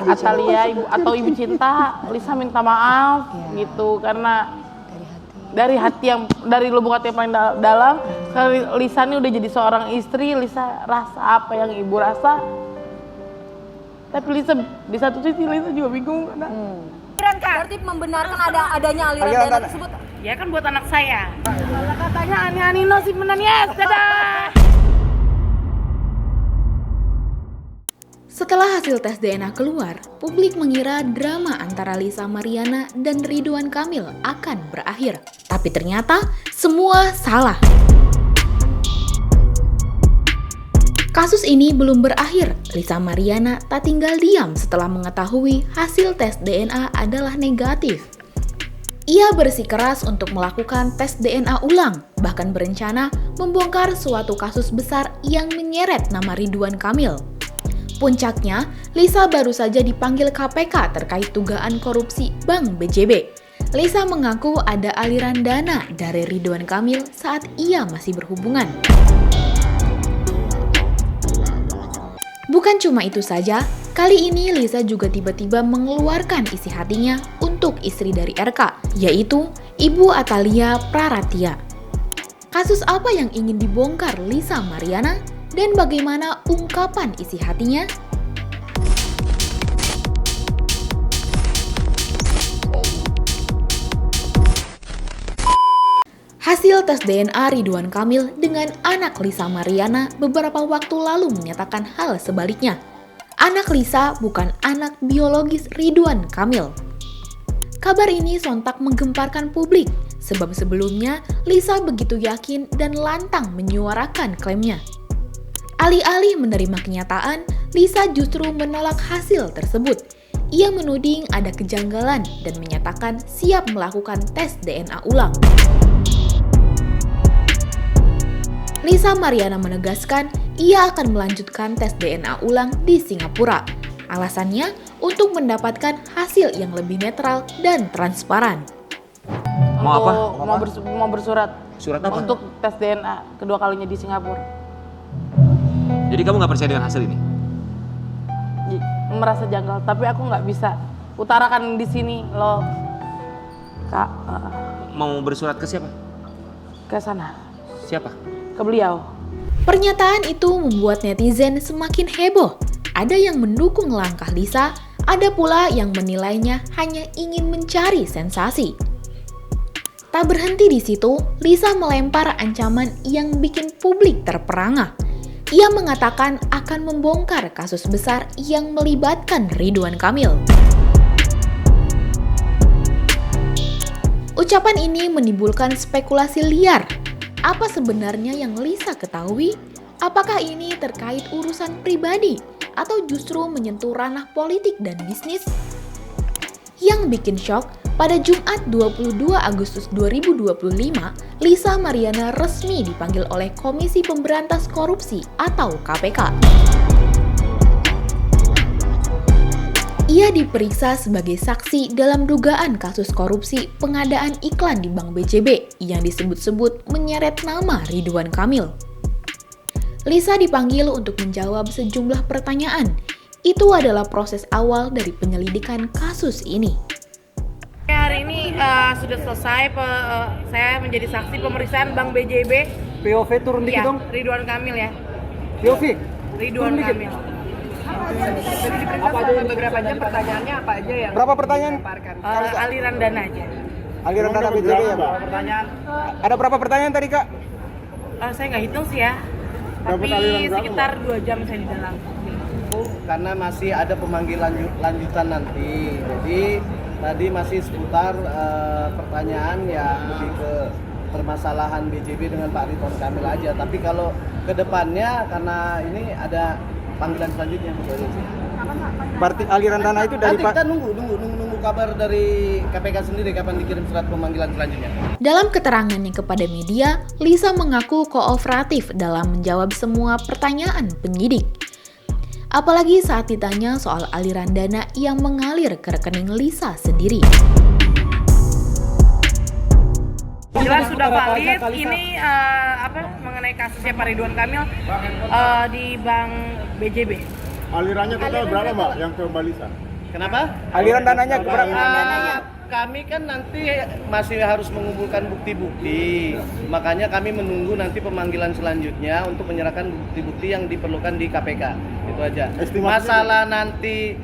Atalia atau Ibu Cinta, Lisa minta maaf gitu karena dari hati yang dari lubuk hati yang paling dalam. Lisa ini udah jadi seorang istri, Lisa rasa apa yang ibu rasa. Tapi Lisa di satu sisi Lisa juga bingung karena berarti membenarkan adanya aliran dana tersebut. ya kan buat anak saya. Kalau katanya ani-ani nasib menan yes, dadah. Setelah hasil tes DNA keluar, publik mengira drama antara Lisa Mariana dan Ridwan Kamil akan berakhir. Tapi ternyata semua salah. Kasus ini belum berakhir. Lisa Mariana tak tinggal diam setelah mengetahui hasil tes DNA adalah negatif. Ia bersikeras untuk melakukan tes DNA ulang, bahkan berencana membongkar suatu kasus besar yang menyeret nama Ridwan Kamil. Puncaknya, Lisa baru saja dipanggil KPK terkait dugaan korupsi Bank BJB. Lisa mengaku ada aliran dana dari Ridwan Kamil saat ia masih berhubungan. Bukan cuma itu saja, kali ini Lisa juga tiba-tiba mengeluarkan isi hatinya untuk istri dari RK, yaitu Ibu Atalia Praratia. Kasus apa yang ingin dibongkar Lisa Mariana? Dan bagaimana ungkapan isi hatinya? Hasil tes DNA Ridwan Kamil dengan anak Lisa Mariana beberapa waktu lalu menyatakan hal sebaliknya. Anak Lisa bukan anak biologis Ridwan Kamil. Kabar ini sontak menggemparkan publik, sebab sebelumnya Lisa begitu yakin dan lantang menyuarakan klaimnya. Alih-alih menerima kenyataan, Lisa justru menolak hasil tersebut. Ia menuding ada kejanggalan dan menyatakan siap melakukan tes DNA ulang. Lisa Mariana menegaskan ia akan melanjutkan tes DNA ulang di Singapura. Alasannya untuk mendapatkan hasil yang lebih netral dan transparan. Mau apa? Mau bersurat. Surat apa? Untuk tes DNA kedua kalinya di Singapura. Jadi kamu nggak percaya dengan hasil ini? Merasa janggal, tapi aku nggak bisa utarakan di sini loh, Kak. Mau bersurat ke siapa? Ke sana. Siapa? Ke beliau. Pernyataan itu membuat netizen semakin heboh. Ada yang mendukung langkah Lisa, ada pula yang menilainya hanya ingin mencari sensasi. Tak berhenti di situ, Lisa melempar ancaman yang bikin publik terperangah. Ia mengatakan akan membongkar kasus besar yang melibatkan Ridwan Kamil. Ucapan ini menimbulkan spekulasi liar. Apa sebenarnya yang Lisa ketahui? Apakah ini terkait urusan pribadi atau justru menyentuh ranah politik dan bisnis? Yang bikin shock, pada Jumat 22 Agustus 2025, Lisa Mariana resmi dipanggil oleh Komisi Pemberantas Korupsi atau KPK. Ia diperiksa sebagai saksi dalam dugaan kasus korupsi pengadaan iklan di Bank BJB yang disebut-sebut menyeret nama Ridwan Kamil. Lisa dipanggil untuk menjawab sejumlah pertanyaan. Itu adalah proses awal dari penyelidikan kasus ini. Hari ini sudah selesai, saya menjadi saksi pemeriksaan Bank BJB. POV turun dikit dong. Ridwan Kamil ya. POV. Ridwan Kamil. Jadi diperiksa selama beberapa jam, pertanyaannya apa aja yang Berapa pertanyaan? Aliran dana aja. Aliran dana BJB ya, Pak? Pertanyaan. Ada berapa pertanyaan tadi, Kak? Saya nggak hitung sih ya. Tapi sekitar 2 jam saya di dalam. Karena masih ada pemanggilan lanjutan nanti. Jadi tadi masih seputar pertanyaan yang lebih ke permasalahan BJB dengan Pak Ridwan Kamil aja. Tapi kalau ke depannya karena ini ada panggilan selanjutnya. Berarti aliran dana itu dari Nanti kita nunggu kabar dari KPK sendiri kapan dikirim surat pemanggilan selanjutnya. Dalam keterangannya kepada media, Lisa mengaku kooperatif dalam menjawab semua pertanyaan penyidik. Apalagi saat ditanya soal aliran dana yang mengalir ke rekening Lisa sendiri. Jelas sudah valid. Ini mengenai kasusnya Pak Ridwan Kamil di Bank BJB. Alirannya total berapa, Mbak, yang ke Mbak Lisa? Kenapa? Aliran dananya berapa? Kami kan nanti masih harus mengumpulkan bukti-bukti. Makanya kami menunggu nanti pemanggilan selanjutnya untuk menyerahkan bukti-bukti yang diperlukan di KPK. Itu aja. Masalah nanti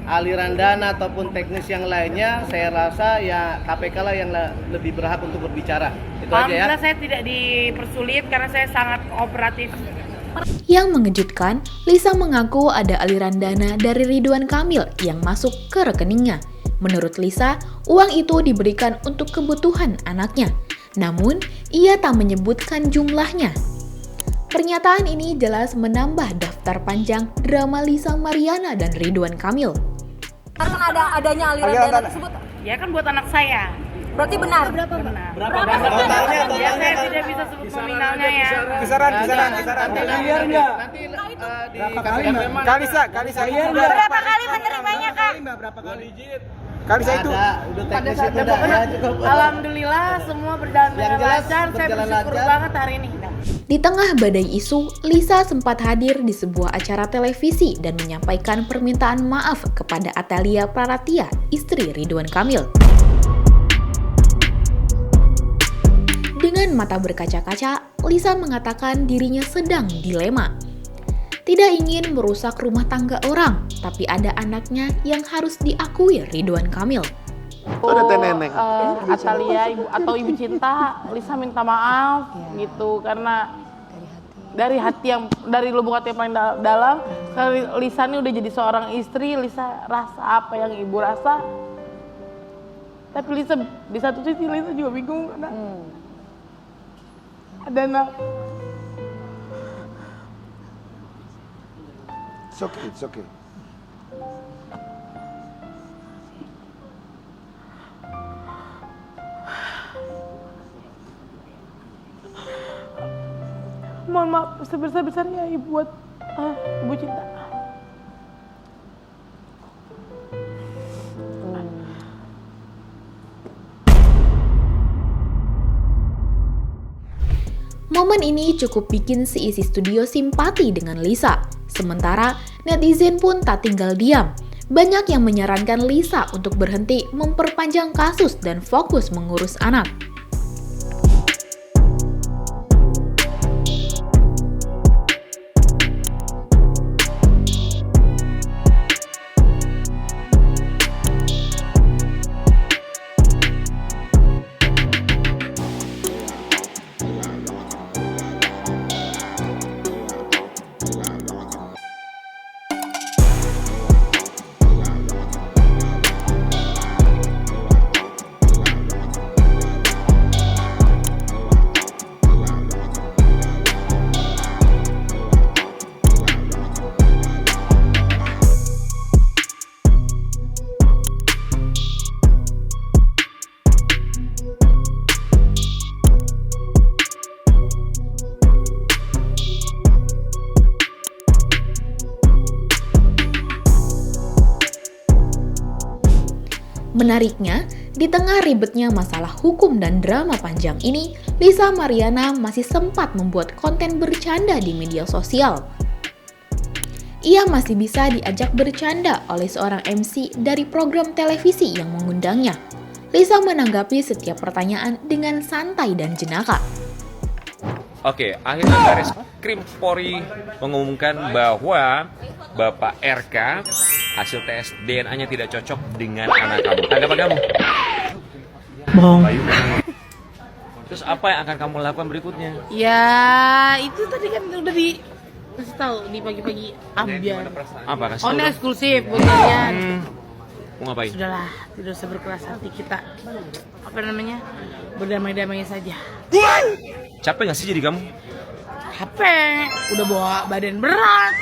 aliran dana ataupun teknis yang lainnya, saya rasa ya KPK lah yang lebih berhak untuk berbicara. Itu aja ya. Alhamdulillah saya tidak dipersulit karena saya sangat kooperatif. Yang mengejutkan, Lisa mengaku ada aliran dana dari Ridwan Kamil yang masuk ke rekeningnya. Menurut Lisa, uang itu diberikan untuk kebutuhan anaknya. Namun, ia tak menyebutkan jumlahnya. Pernyataan ini jelas menambah daftar panjang drama Lisa Mariana dan Ridwan Kamil. Kan adanya aliran dana tersebut. Ya kan buat anak saya. Berarti benar. Benar. Berapa totalnya? Ya saya tidak bisa sebut nominalnya ya. Kisaran. Miliar enggak? Nanti di Kalisa itu Berapa kali menerimanya, Kak? berapa kali? Kalisa itu udah teknis itu udah ya, cukup. Alhamdulillah semua berjalan dengan Yang jelas, lancar. Saya berjalan bersyukur lancar. banget hari ini. Di tengah badai isu, Lisa sempat hadir di sebuah acara televisi dan menyampaikan permintaan maaf kepada Atalia Praratia, istri Ridwan Kamil. Dengan mata berkaca-kaca, Lisa mengatakan dirinya sedang dilema. Tidak ingin merusak rumah tangga orang, tapi ada anaknya yang harus diakui Ridwan Kamil. Atalia ibu cinta, Lisa minta maaf gitu karena dari lubuk hati yang paling dalam, Lisa ini udah jadi seorang istri. Lisa rasa apa yang ibu rasa, tapi Lisa di satu sisi Lisa juga bingung karena ada anak. It's okay. Mohon maaf sebesar-besarnya ibu buat ibu cinta. Momen ini cukup bikin seisi studio simpati dengan Lisa. Sementara netizen pun tak tinggal diam. Banyak yang menyarankan Lisa untuk berhenti memperpanjang kasus dan fokus mengurus anak. Menariknya, di tengah ribetnya masalah hukum dan drama panjang ini, Lisa Mariana masih sempat membuat konten bercanda di media sosial. Ia masih bisa diajak bercanda oleh seorang MC dari program televisi yang mengundangnya. Lisa menanggapi setiap pertanyaan dengan santai dan jenaka. Oke, akhirnya Baris Krim Polri mengumumkan bahwa Bapak RK hasil tes DNA-nya tidak cocok dengan anak kamu. Tanggapan kamu? Bohong. Terus apa yang akan kamu lakukan berikutnya? Ya itu tadi kan udah dikasih tahu di pagi-pagi ambiar. Apa kasih Oh, tahu ini dong? eksklusif buat kalian. Mau ngapain? Sudahlah, tidak usah berkeras hati kita. Apa namanya? Berdamai-damai saja. Capek gak sih jadi kamu? Capek, udah bawa badan berat,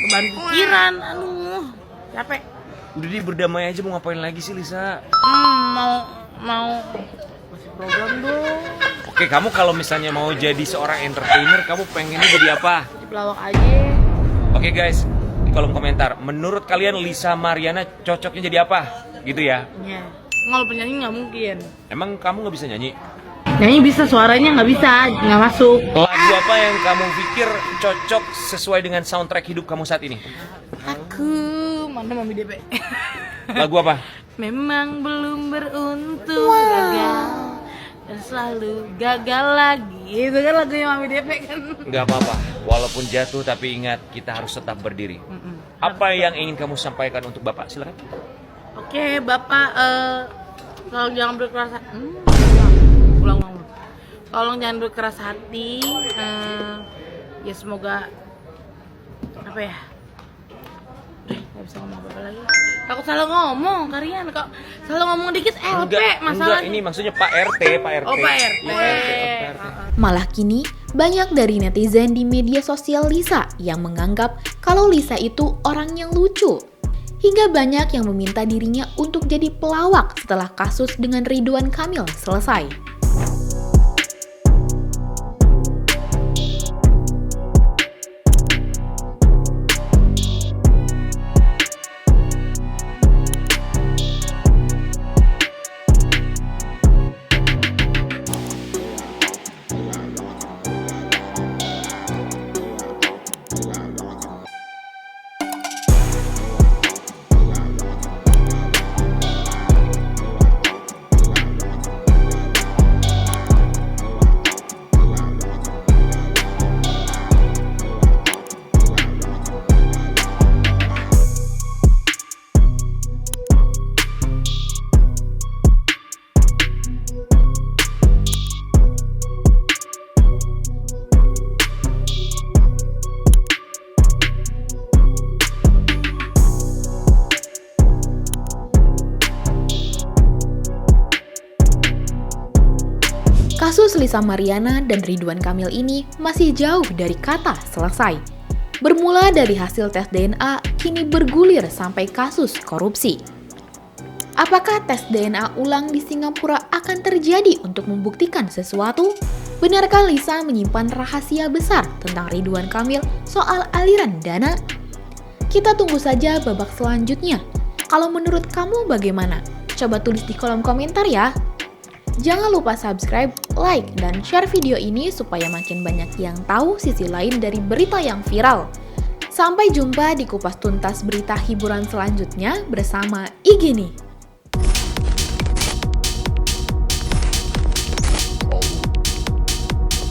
beban pikiran, aduh, capek. Udah berdamai aja, mau ngapain lagi sih Lisa? Mau masih program dong. Oke, kamu kalau misalnya mau jadi seorang entertainer, kamu pengennya jadi apa? Di pelawak aja. Oke guys, di kolom komentar, menurut kalian Lisa Mariana cocoknya jadi apa? Gitu ya? Ya, kalau penyanyi nggak mungkin. Emang kamu nggak bisa nyanyi? Nyanyi bisa, suaranya nggak bisa, nggak masuk. Lagu apa yang kamu pikir cocok sesuai dengan soundtrack hidup kamu saat ini? Aku Mana Mami DP? Lagu apa? Memang belum beruntung gagal dan selalu gagal lagi. Itu kan lagunya Mami DP kan. Nggak apa-apa, walaupun jatuh tapi ingat kita harus tetap berdiri. Apa yang ingin kamu sampaikan untuk Bapak? Silakan. Oke, Bapak, tolong jangan berkeras hati. Ulang. Tolong jangan berkeras hati. Ya semoga apa ya? Nggak bisa ngomong apa lagi. Takut salah ngomong, Karian. Kok salah ngomong dikit LP masalahnya. Ini maksudnya Pak RT, Pak RT. Oh, Pak RT. Iya, Pak RT. Malah kini, banyak dari netizen di media sosial Lisa yang menganggap kalau Lisa itu orang yang lucu. Hingga banyak yang meminta dirinya untuk jadi pelawak setelah kasus dengan Ridwan Kamil selesai. Kasus Lisa Mariana dan Ridwan Kamil ini masih jauh dari kata selesai. Bermula dari hasil tes DNA, kini bergulir sampai kasus korupsi. Apakah tes DNA ulang di Singapura akan terjadi untuk membuktikan sesuatu? Benarkah Lisa menyimpan rahasia besar tentang Ridwan Kamil soal aliran dana? Kita tunggu saja babak selanjutnya. Kalau menurut kamu bagaimana? Coba tulis di kolom komentar ya. Jangan lupa subscribe, like, dan share video ini supaya makin banyak yang tahu sisi lain dari berita yang viral. Sampai jumpa di kupas tuntas berita hiburan selanjutnya bersama Igini.